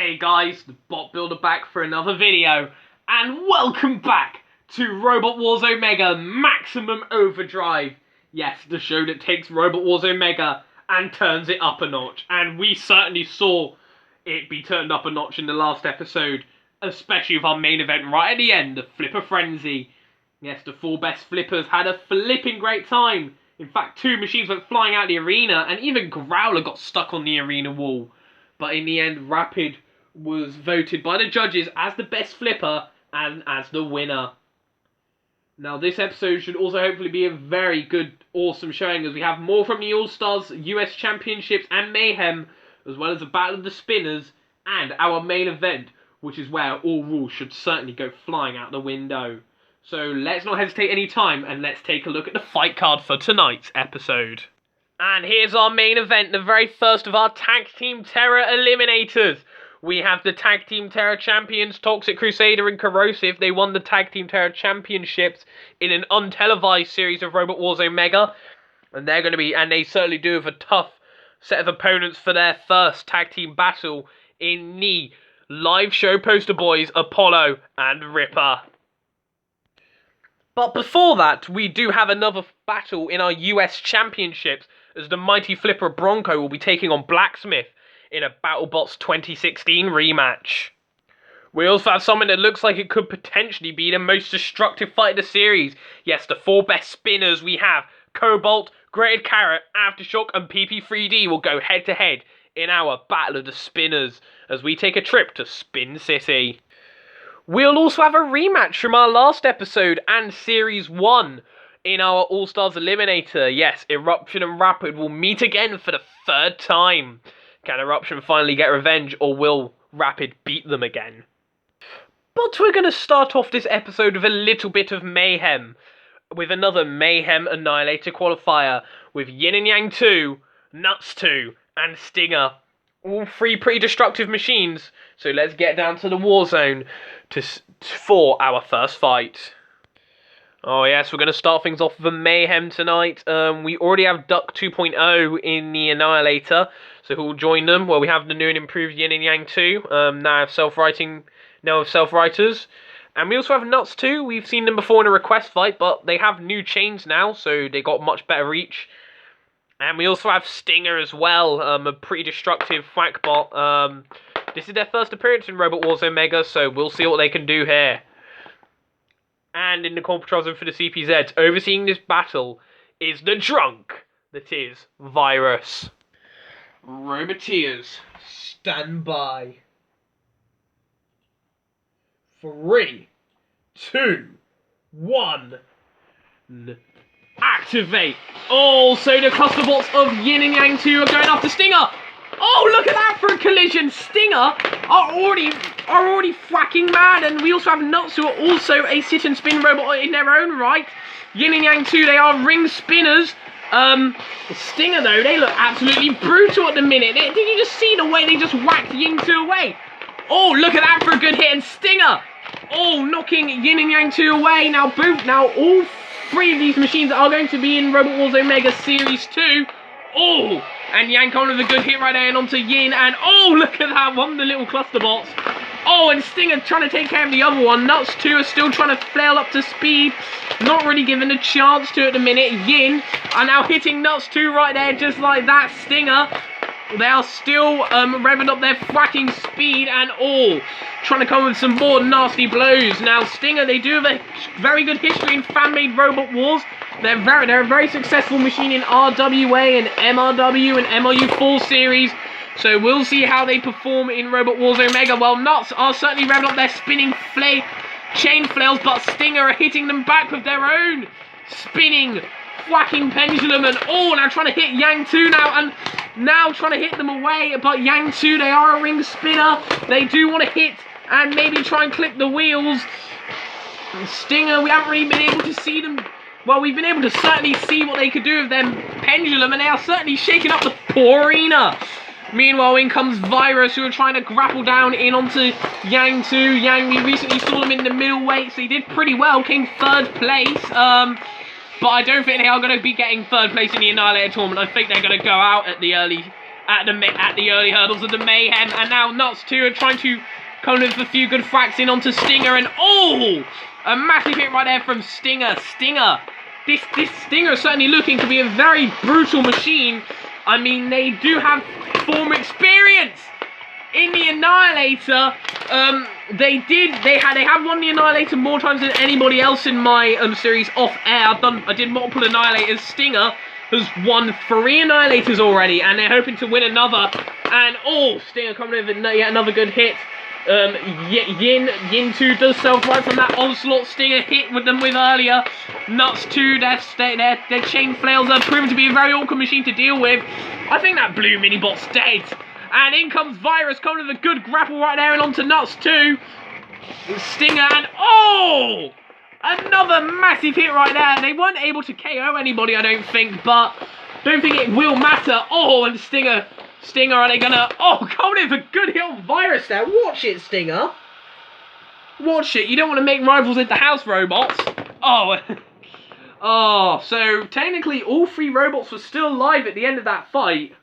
Hey guys, the Bot Builder back for another video, and welcome back to Robot Wars Omega Maximum Overdrive. Yes, the show that takes Robot Wars Omega and turns it up a notch, and we certainly saw it be turned up a notch in the last episode, especially with our main event right at the end, the Flipper Frenzy. Yes, the four best flippers had a flipping great time. In fact, two machines went flying out the arena, and even Growler got stuck on the arena wall. But in the end, Rapid was voted by the judges as the best flipper and as the winner. Now, this episode should also hopefully be a very good, awesome showing, as we have more from the All-Stars, US Championships and Mayhem, as well as the Battle of the Spinners, and our main event, which is where all rules should certainly go flying out the window. So let's not hesitate any time, and let's take a look at the fight card for tonight's episode. And here's our main event, the very first of our Tag Team Terror Eliminators. We have the Tag Team Terror Champions, Toxic Crusader and Corrosive. They won the Tag Team Terror Championships in an untelevised series of Robot Wars Omega. And they certainly do have a tough set of opponents for their first tag team battle in the live show poster boys, Apollo and Ripper. But before that, we do have another battle in our US Championships, as the mighty flipper Bronco will be taking on Blacksmith in a BattleBots 2016 rematch. We also have something that looks like it could potentially be the most destructive fight of the series. Yes, the four best spinners we have, Cobalt, Grated Carrot, Aftershock and PP3D will go head to head in our Battle of the Spinners as we take a trip to Spin City. We'll also have a rematch from our last episode and Series 1 in our All-Stars Eliminator. Yes, Eruption and Rapid will meet again for the third time. Can Eruption finally get revenge, or will Rapid beat them again? But we're going to start off this episode with a little bit of mayhem, with another Mayhem Annihilator qualifier, with Yin and Yang 2, Nuts 2, and Stinger. All three pretty destructive machines, so let's get down to the war zone for our first fight. Oh yes, we're going to start things off with a Mayhem tonight. We already have Duck 2.0 in the Annihilator, so who will join them? Well, we have the new and improved Yin and Yang 2, now with self-writers. And we also have Nuts 2. We've seen them before in a request fight, but they have new chains now, so they got much better reach. And we also have Stinger as well, a pretty destructive Thwackbot. This is their first appearance in Robot Wars Omega, so we'll see what they can do here. And in the control for the CPZs, overseeing this battle is the drunk that is Virus. Roboteers, stand by. 3, 2, 1. Activate. Oh, so the cluster bots of Yin and Yang 2 are going after Stinger. Oh, look at that for a collision. Stinger are already fracking mad, and we also have Nuts, who are also a sit and spin robot in their own right. Yin and Yang 2, they are ring spinners. Stinger though, they look absolutely brutal at the minute. Did you just see the way they just whacked Yin 2 away? Oh, look at that for a good hit, and Stinger, oh, knocking Yin and Yang 2 away. Now all three of these machines are going to be in Robot Wars Omega Series 2. Oh, and Yang on with a good hit right there and onto Yin, and oh, look at that, one of the little cluster bots. Oh, and Stinger trying to take care of the other one. Nuts 2 are still trying to flail up to speed, not really given a chance to at the minute. Yin are now hitting Nuts 2 right there, just like that. Stinger, they are still revving up their fracking speed, and all trying to come with some more nasty blows. Now Stinger, they do have a very good history in fan-made Robot Wars. They're a very successful machine in RWA and MRW and MRU4 series. So we'll see how they perform in Robot Wars Omega. Well, Nuts are certainly revving up their spinning chain flails, but Stinger are hitting them back with their own spinning, whacking pendulum, and all now trying to hit Yang 2 now, and now trying to hit them away. But Yang 2, they are a ring spinner. They do want to hit and maybe try and clip the wheels. And Stinger, we haven't really been able to see them. Well, we've been able to certainly see what they could do with their pendulum, and they are certainly shaking up the poor arena. Meanwhile, in comes Virus, who are trying to grapple down in onto Yang 2. Yang, we recently saw them in the middleweight, so he did pretty well, came third place. But I don't think they are going to be getting third place in the Annihilator tournament. I think they're going to go out at at the early hurdles of the Mayhem, and now Nuts 2 are trying to come with a few good fracks in onto Stinger, and oh, a massive hit right there from Stinger. This Stinger is certainly looking to be a very brutal machine. I mean, they do have former experience in the Annihilator. They have won the Annihilator more times than anybody else in my series off air. I did multiple Annihilators. Stinger has won 3 Annihilators already, and they're hoping to win another. And oh, Stinger coming with yet another good hit. Yin 2 does self-right from that onslaught Stinger hit with them with earlier. Nuts 2, their chain flails are proven to be a very awkward machine to deal with. I think that blue mini-bot's dead. And in comes Virus, coming with a good grapple right there and onto Nuts 2. Stinger and oh! Another massive hit right there. They weren't able to KO anybody, I don't think, but don't think it will matter. Oh, and Stinger, are they gonna... Oh, coming in for good hit on Virus there. Watch it, Stinger. Watch it. You don't want to make rivals into house robots. Oh. Oh, so technically all 3 robots were still alive at the end of that fight.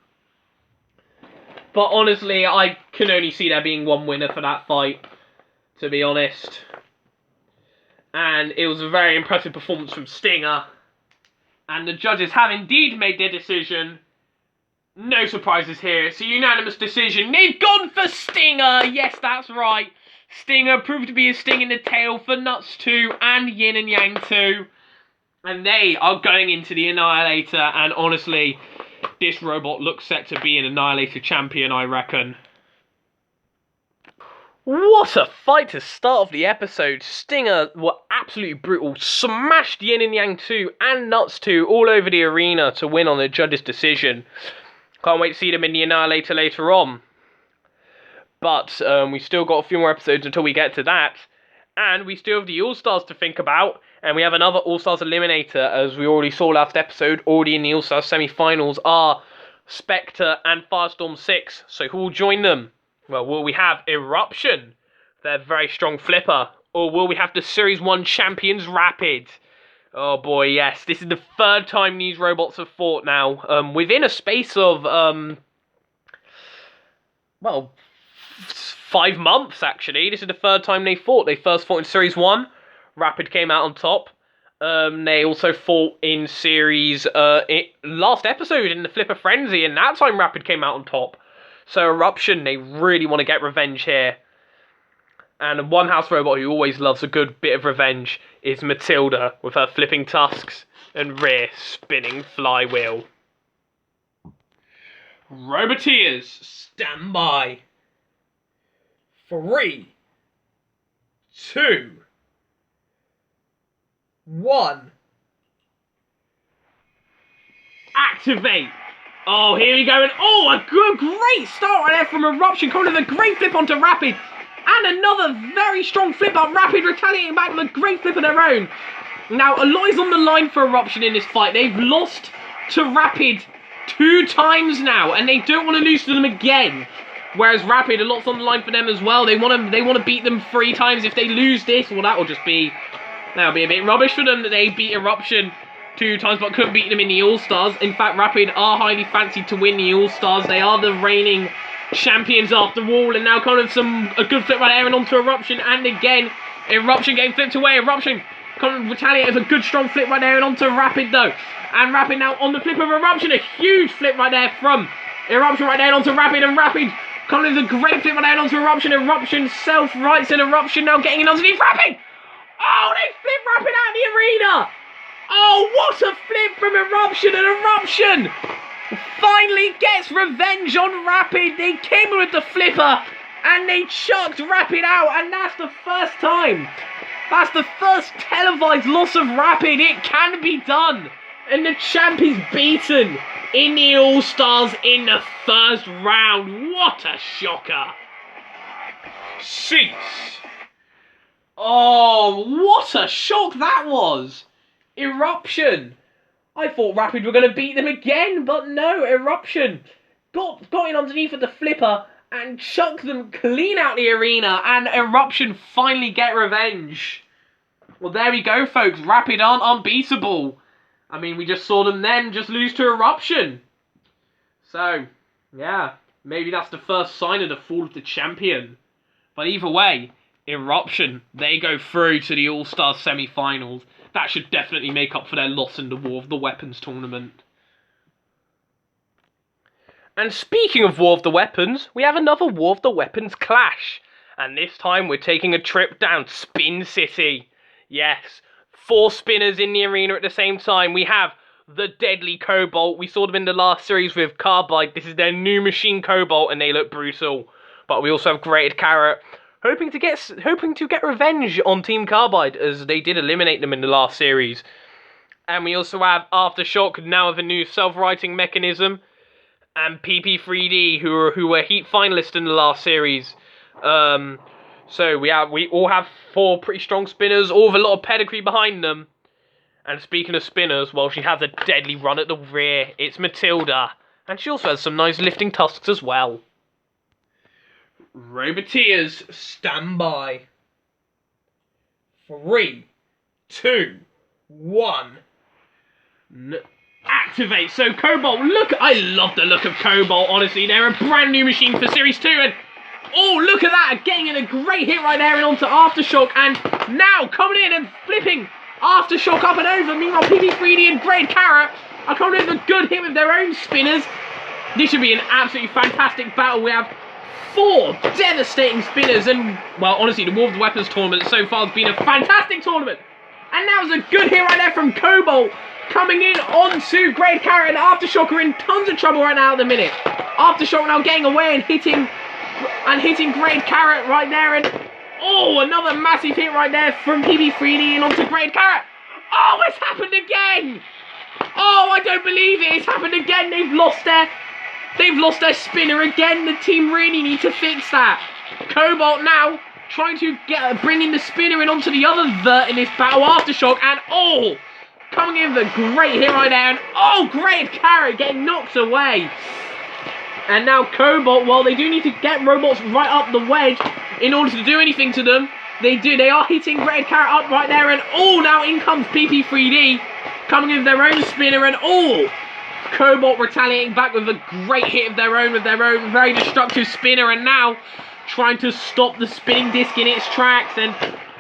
But honestly, I can only see there being one winner for that fight, to be honest. And it was a very impressive performance from Stinger. And the judges have indeed made their decision. No surprises here. It's a unanimous decision. They've gone for Stinger. Yes, that's right. Stinger proved to be a sting in the tail for Nuts 2 and Yin and Yang 2. And they are going into the Annihilator. And honestly, this robot looks set to be an Annihilator champion, I reckon. What a fight to start off the episode. Stinger were absolutely brutal. Smashed Yin and Yang 2 and Nuts 2 all over the arena to win on the judge's decision. Can't wait to see them in the Annihilator later on. But we still got a few more episodes until we get to that. And we still have the All-Stars to think about. And we have another All-Stars Eliminator, as we already saw last episode. Already in the All-Stars semi-finals are Spectre and Firestorm 6. So who will join them? Well, will we have Eruption, their very strong flipper? Or will we have the Series 1 champions Rapid? Oh boy, yes. This is the 3rd time these robots have fought now. Within a space of, well, 5 months, actually. This is the 3rd time they fought. They first fought in Series 1. Rapid came out on top. They also fought in Series... last episode in the Flipper Frenzy, and that time Rapid came out on top. So Eruption, they really want to get revenge here. And one house robot who always loves a good bit of revenge is Matilda, with her flipping tusks and rear spinning flywheel. Roboteers, stand by. 3, 2, 1. Activate. Oh, here we go, and oh, a great start right there from Eruption, coming with a great flip onto Rapid, and another very strong flip up, Rapid retaliating back with a great flip of their own. Now, a lot is on the line for Eruption in this fight. They've lost to Rapid 2 times now, and they don't want to lose to them again. Whereas Rapid, a lot's on the line for them as well. They want to beat them 3 times. If they lose this, well, that'll be a bit rubbish for them that they beat Eruption 2 times, but couldn't beat them in the All-Stars. In fact, Rapid are highly fancied to win the All-Stars. They are the reigning champions after all, and now kind of a good flip right there and onto Eruption, and again, Eruption getting flipped away. Eruption kind of retaliates with a good strong flip right there and onto Rapid though. And Rapid now on the flip of Eruption, a huge flip right there from Eruption right there and onto Rapid, and Rapid kind of a great flip right there and onto Eruption. Eruption self-rights, and Eruption now getting in underneath Rapid. Oh, they flip Rapid out of the arena. Oh, what a flip from Eruption, and Eruption finally gets revenge on Rapid. They came in with the flipper and they chucked Rapid out, and that's the first time. That's the first televised loss of Rapid. It can be done, and the champ is beaten in the All-Stars in the first round. What a shocker. Cease. Oh, what a shock that was. Eruption. I thought Rapid were going to beat them again, but no, Eruption got in underneath of the flipper and chucked them clean out the arena, and Eruption finally get revenge. Well, there we go, folks. Rapid aren't unbeatable. I mean, we just saw them then just lose to Eruption. So, Yeah, maybe that's the first sign of the fall of the champion. But either way, Eruption, they go through to the All-Star semi-finals. That should definitely make up for their loss in the War of the Weapons tournament. And speaking of War of the Weapons, we have another War of the Weapons clash. And this time we're taking a trip down Spin City. Yes, 4 spinners in the arena at the same time. We have the Deadly Cobalt. We saw them in the last series with Carbide. This is their new machine Cobalt and they look brutal. But we also have Grated Carrot, hoping to get revenge on Team Carbide as they did eliminate them in the last series. And we also have Aftershock, now with a new self-righting mechanism, and PP3D, who were Heat finalists in the last series. So we all have 4 pretty strong spinners, all with a lot of pedigree behind them. And speaking of spinners, well, she has a deadly run at the rear. It's Matilda, and she also has some nice lifting tusks as well. Roboteers, stand by. 3, 2, 1. Activate. So Cobalt, look, I love the look of Cobalt, honestly. They're a brand new machine for Series 2, and oh, look at that, getting in a great hit right there and onto Aftershock, and now coming in and flipping Aftershock up and over. Meanwhile, PP3D and Grated Carrot are coming in with a good hit with their own spinners. This should be an absolutely fantastic battle. We have 4 devastating spinners, and, well, honestly, the War of the Weapons tournament so far has been a fantastic tournament. And that was a good hit right there from Cobalt, coming in onto Grated Carrot, and Aftershock are in tons of trouble right now at the minute. Aftershock now getting away and hitting Grated Carrot right there, and oh, another massive hit right there from PP3D and onto Grated Carrot. Oh, it's happened again! Oh, I don't believe it, it's happened again. They've lost their spinner again. The team really need to fix that. Cobalt now trying to bring in the spinner in onto the other vert in this battle. Aftershock, and oh, coming in with a great hit right there, and oh, Grated Carrot getting knocked away. And now Cobalt, well, they do need to get robots right up the wedge in order to do anything to them. They are hitting Grated Carrot up right there, and oh, now in comes PP3D, coming in with their own spinner, and oh, Cobalt retaliating back with a great hit of their own very destructive spinner, and now trying to stop the spinning disc in its tracks, and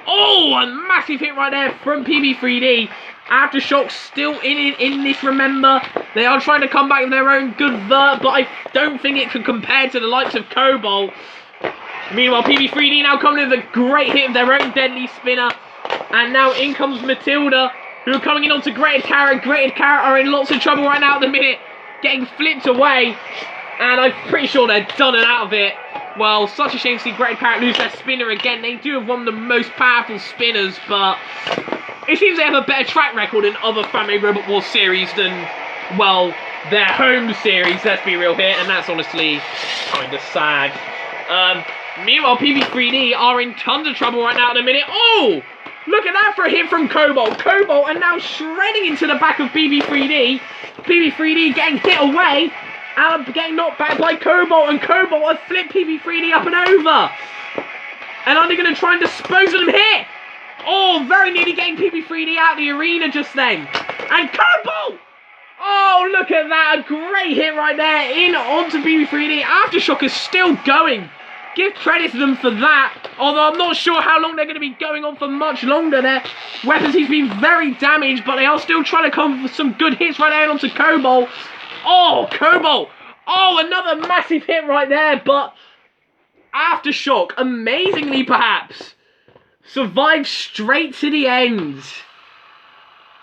oh, a massive hit right there from PP3D. Aftershock still in this, remember. They are trying to come back with their own good vert, but I don't think it can compare to the likes of Cobalt. Meanwhile, PP3D now coming with a great hit of their own deadly spinner, and now in comes Matilda, who are coming in onto Grated Carrot. Grated Carrot are in lots of trouble right now at the minute, getting flipped away, and I'm pretty sure they're done and out of it. Well, such a shame to see Grated Carrot lose their spinner again. They do have one of the most powerful spinners, but it seems they have a better track record in other Fan-Made Robot Wars series than, well, their home series, let's be real here, and that's honestly kind of sad. Meanwhile, PP3D are in tons of trouble right now at the minute. Oh! Look at that for a hit from Cobalt. Cobalt are now shredding into the back of PP3D. PP3D getting hit away and getting knocked back by Cobalt. And Cobalt have flipped PP3D up and over. And are they going to try and dispose of them here? Oh, very nearly getting PP3D out of the arena just then. And Cobalt! Oh, look at that. A great hit right there in onto PP3D. Aftershock is still going. Give credit to them for that, although I'm not sure how long they're going to be going on for much longer. Their weapons seem to be very damaged, but they are still trying to come with some good hits right there onto Cobalt. Oh, Cobalt! Oh, another massive hit right there, but Aftershock, amazingly perhaps, survived straight to the end.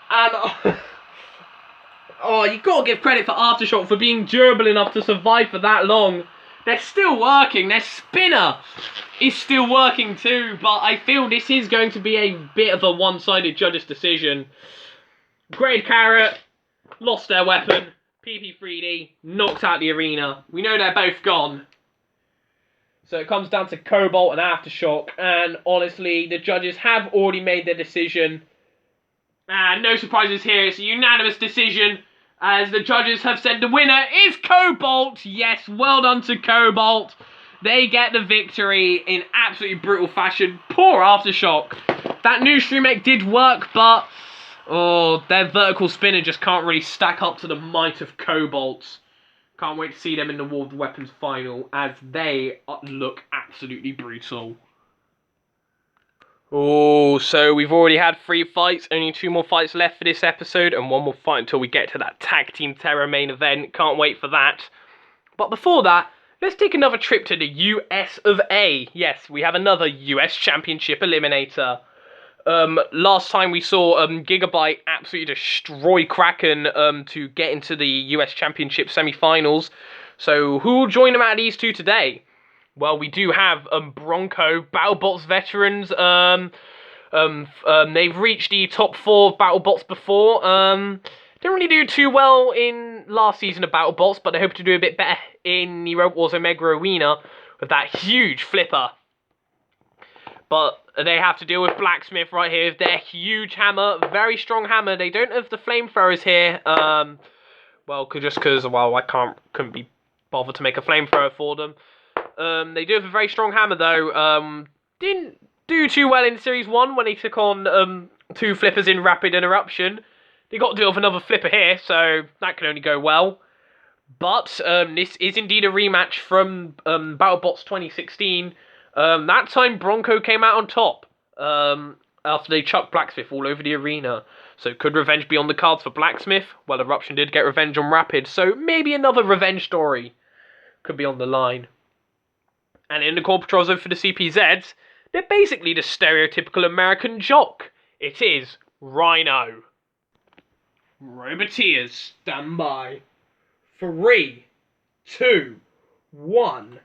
And oh, you've got to give credit for Aftershock for being durable enough to survive for that long. They're still working. Their spinner is still working too, but I feel this is going to be a bit of a one-sided judge's decision. Grated Carrot lost their weapon. PP3D knocked out the arena. We know they're both gone. So it comes down to Cobalt and Aftershock, and honestly, the judges have already made their decision. And no surprises here, it's a unanimous decision, as the judges have said the winner is Cobalt. Yes, well done to Cobalt. They get the victory in absolutely brutal fashion. Poor Aftershock. That new stream mech did work, but oh, their vertical spinner just can't really stack up to the might of Cobalt's. Can't wait to see them in the World Weapons final, as they look absolutely brutal. Oh, so we've already had 3 fights, only 2 more fights left for this episode, and 1 more fight until we get to that Tag Team Terror main event. Can't wait for that. But before that, let's take another trip to the US of A. Yes, we have another US Championship Eliminator. Last time we saw Gigabyte absolutely destroy Kraken to get into the US Championship semi-finals. So who will join them out of these 2 today? Well, we do have Bronco, BattleBots veterans. They've reached the top 4 of BattleBots before. Didn't really do too well in last season of BattleBots, but they hope to do a bit better in the Robot Wars Omega Arena with that huge flipper. But they have to deal with Blacksmith right here with their huge hammer, very strong hammer. They don't have the flamethrowers here. Well, just because, well, I couldn't be bothered to make a flamethrower for them. They do have a very strong hammer though. Didn't do too well in Series 1 when they took on 2 flippers in Rapid Interruption. They got to deal with another flipper here, so that can only go well. But this is indeed a rematch from BattleBots 2016. That time Bronco came out on top after they chucked Blacksmith all over the arena. So could revenge be on the cards for Blacksmith? Well, Eruption did get revenge on Rapid, so maybe another revenge story could be on the line. And in the Core Patrols for the CPZs, they're basically the stereotypical American jock. It is Rhino. Roboteers, stand by. 3, 2, 1.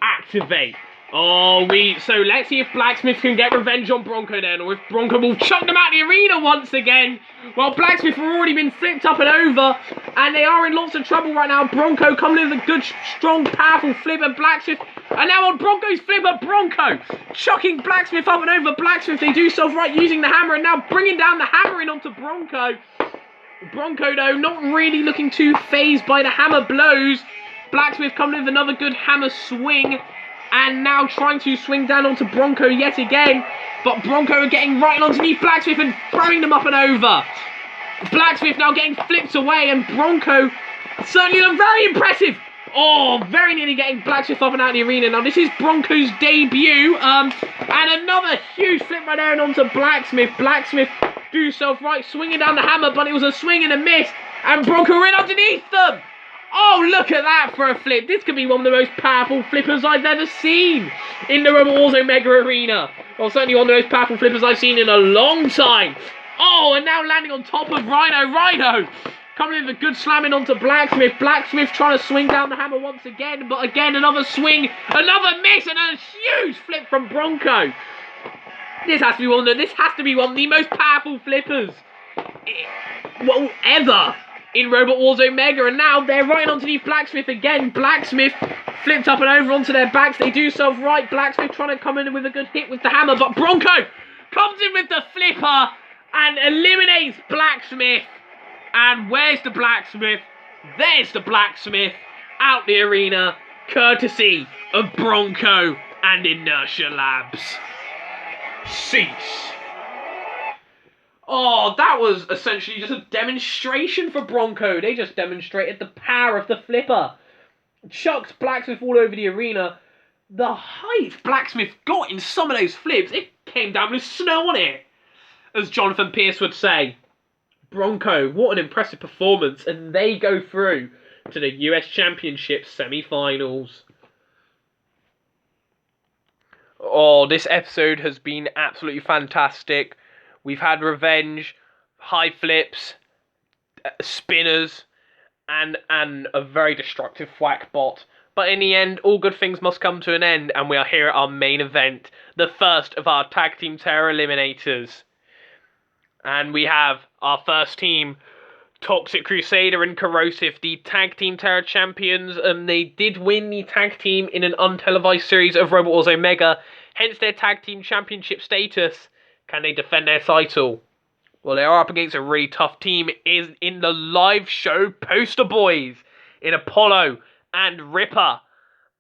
Activate. So let's see if Blacksmith can get revenge on Bronco then, or if Bronco will chuck them out the arena once again. Well, Blacksmith have already been flipped up and over, and they are in lots of trouble right now. Bronco coming in with a good, strong, powerful flipper. Blacksmith, and now on Bronco's flipper, Bronco chucking Blacksmith up and over. Blacksmith, they do so right using the hammer, and now bringing down the hammer in onto Bronco. Bronco, though, not really looking too phased by the hammer blows. Blacksmith coming in with another good hammer swing, and now trying to swing down onto Bronco yet again. But Bronco are getting right underneath Blacksmith and throwing them up and over. Blacksmith now getting flipped away, and Bronco certainly look very impressive. Oh, very nearly getting Blacksmith up and out of the arena. Now, this is Bronco's debut. And another huge flip right there and onto Blacksmith. Blacksmith do self right, swinging down the hammer, but it was a swing and a miss. And Bronco in underneath them. Oh, look at that for a flip. This could be one of the most powerful flippers I've ever seen in the Robot Wars Omega Arena. Well, certainly one of the most powerful flippers I've seen in a long time. Oh, and now landing on top of Rhino. Rhino coming in with a good slamming onto Blacksmith. Blacksmith trying to swing down the hammer once again, but again, another swing, another miss, and a huge flip from Bronco. This has to be one of the most powerful flippers ever in Robot Wars Omega, and now they're right underneath Blacksmith again. Blacksmith flipped up and over onto their backs. They do so right. Blacksmith trying to come in with a good hit with the hammer, but Bronco comes in with the flipper and eliminates Blacksmith. And where's the Blacksmith? There's the Blacksmith out the arena, courtesy of Bronco and Inertia Labs. Cease. Oh, that was essentially just a demonstration for Bronco. They just demonstrated the power of the flipper. Chucked Blacksmith all over the arena. The height Blacksmith got in some of those flips, it came down with snow on it, as Jonathan Pierce would say. Bronco, what an impressive performance, and they go through to the US Championship semi-finals. Oh, this episode has been absolutely fantastic. We've had revenge, high flips, spinners, and a very destructive whack bot. But in the end, all good things must come to an end, and we are here at our main event, the first of our Tag Team Terror Eliminators. And we have our first team, Toxic Crusader and Corrosive, the Tag Team Terror champions, and they did win the tag team in an untelevised series of Robot Wars Omega, hence their Tag Team Championship status. Can they defend their title? Well, they are up against a really tough team in the live show Poster Boys, in Apollo and Ripper.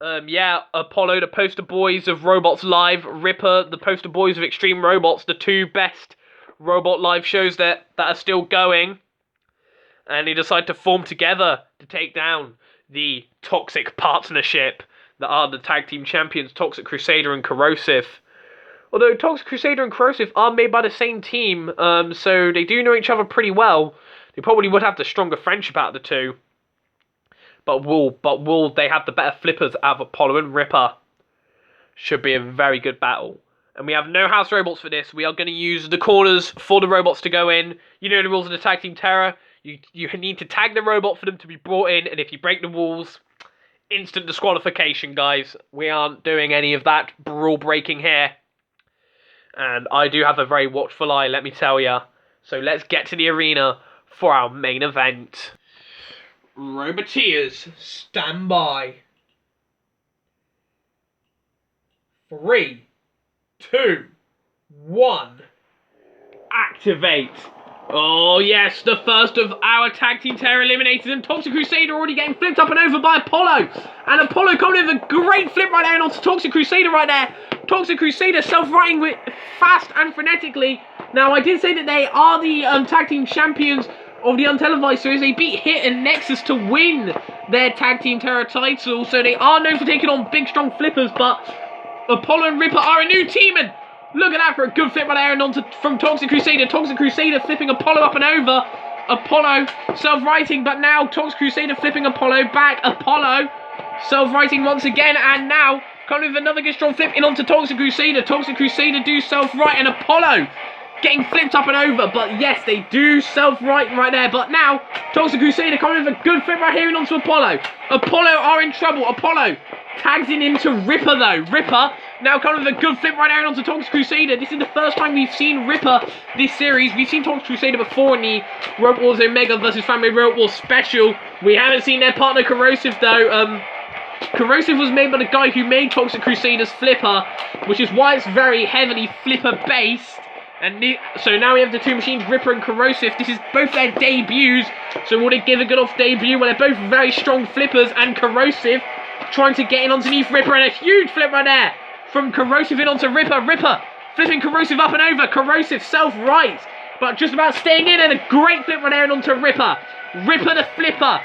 Apollo, the Poster Boys of Robots Live, Ripper, the Poster Boys of Extreme Robots, the 2 best robot live shows that are still going. and they decide to form together to take down the Toxic Partnership that are the tag team champions, Toxic Crusader and Corrosive. Although Toxic Crusader and Corrosive are made by the same team, so they do know each other pretty well. They probably would have the stronger friendship out of the two. But will they have the better flippers out of Apollo and Ripper? Should be a very good battle. And we have no house robots for this. We are going to use the corners for the robots to go in. You know the rules of the Tag Team Terror. You need to tag the robot for them to be brought in. And if you break the rules, instant disqualification, guys. We aren't doing any of that rule breaking here. And I do have a very watchful eye, let me tell ya. So let's get to the arena for our main event. Roboteers, stand by. 3, 2, 1. Activate. Oh yes, the first of our Tag Team Terror eliminators, and Toxic Crusader already getting flipped up and over by Apollo. And Apollo coming with a great flip right there and onto Toxic Crusader right there. Toxic Crusader self-righting with fast and frenetically. Now I did say that they are the Tag Team Champions of the Untelevised Series. They beat Hit and Nexus to win their Tag Team Terror title, so they are known for taking on big strong flippers, but Apollo and Ripper are a new team, and look at that for a good flip right there and onto from Toxic Crusader. Toxic Crusader flipping Apollo up and over. Apollo self-righting, but now Toxic Crusader flipping Apollo back. Apollo self-righting once again, and now coming with another good strong flip in onto Toxic Crusader. Toxic Crusader do self-right, and Apollo getting flipped up and over, but yes, they do self-right right there. But now, Toxic Crusader coming with a good flip right here and onto Apollo. Apollo are in trouble. Apollo tags in into Ripper though. Ripper now coming with a good flip right there and onto Toxic Crusader. This is the first time we've seen Ripper this series. We've seen Toxic Crusader before in the Robot Wars Omega vs. Fanmade Robot Wars special. We haven't seen their partner Corrosive though. Corrosive was made by the guy who made Toxic Crusader's flipper, which is why it's very heavily flipper based. And so now we have the two machines, Ripper and Corrosive. This is both their debuts. So will they give a good off debut? Well, they're both very strong flippers, and Corrosive trying to get in underneath Ripper, and a huge flip right there from Corrosive in onto Ripper. Ripper flipping Corrosive up and over. Corrosive self-right, but just about staying in, and a great flip right there and onto Ripper. Ripper the flipper.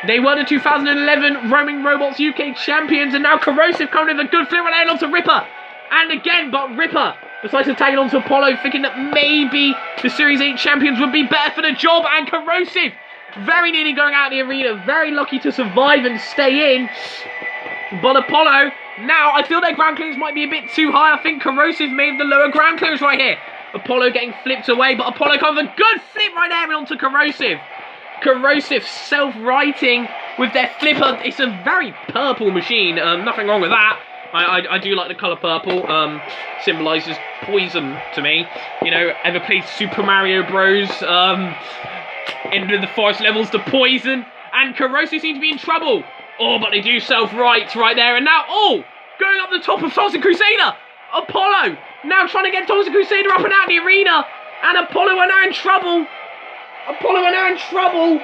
They were the 2011 Roaming Robots UK champions, and now Corrosive coming with a good flip right there and onto Ripper. And again, but Ripper decides to tag it onto Apollo, thinking that maybe the Series 8 champions would be better for the job, and Corrosive very nearly going out of the arena, very lucky to survive and stay in. But Apollo, now I feel their ground clearance might be a bit too high. I think Corrosive made the lower ground clearance right here. Apollo getting flipped away, but Apollo comes with a good flip right there and onto Corrosive. Corrosive self-righting with their flipper. It's a very purple machine, nothing wrong with that. I do like the colour purple, symbolises poison to me. You know, ever played Super Mario Bros? Into the forest levels to poison, and Corrosive seems to be in trouble. Oh, but they do self-right right there, and now, oh, going up the top of Toxic Crusader. Apollo now trying to get Toxic Crusader up and out of the arena, and Apollo are now in trouble. Apollo are now in trouble,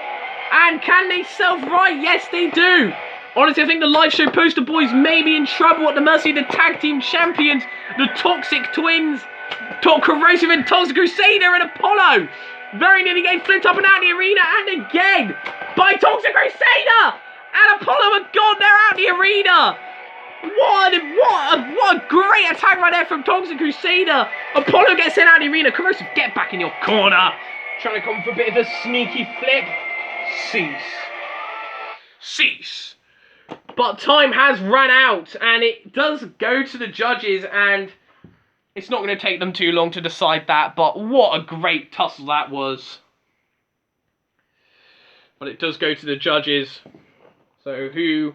and can they self-right? Yes, they do. Honestly, I think the live show poster boys may be in trouble at the mercy of the tag team champions, the Toxic Twins, Corrosive and Toxic Crusader, and Apollo very nearly getting flipped up and out of the arena, and again by Toxic Crusader, and Apollo are gone. They're out of the arena. What a great attack right there from Toxic Crusader. Apollo gets sent out of the arena. Corrosive, get back in your corner. Trying to come for a bit of a sneaky flip. Cease. But time has run out, and it does go to the judges, and it's not going to take them too long to decide that, but what a great tussle that was. But it does go to the judges. So who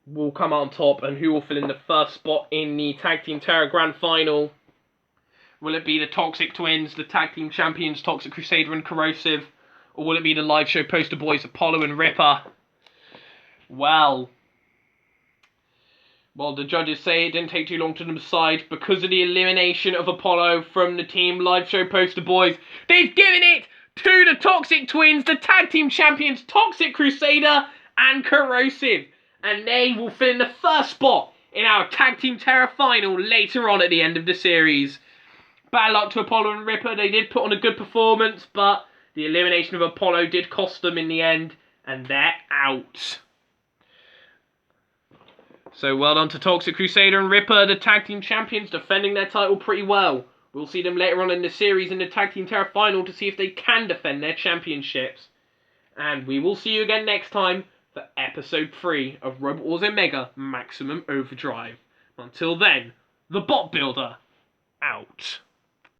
will come out on top, and who will fill in the first spot in the Tag Team Terror Grand Final? Will it be the Toxic Twins, the Tag Team Champions, Toxic Crusader and Corrosive? Or will it be the live show poster boys, Apollo and Ripper? Well, the judges say it didn't take too long to decide because of the elimination of Apollo from the team live show poster boys. They've given it to the Toxic Twins, the Tag Team Champions, Toxic Crusader and Corrosive. And they will fill in the first spot in our Tag Team Terror Final later on at the end of the series. Bad luck to Apollo and Ripper. They did put on a good performance, but The elimination of Apollo did cost them in the end, and they're out. So well done to Toxic Crusader and Ripper, the tag team champions, defending their title pretty well. We'll see them later on in the series in the Tag Team Terror final to see if they can defend their championships. And we will see you again next time for episode 3 of Robot Wars Omega Maximum Overdrive. Until then, the Bot Builder, out.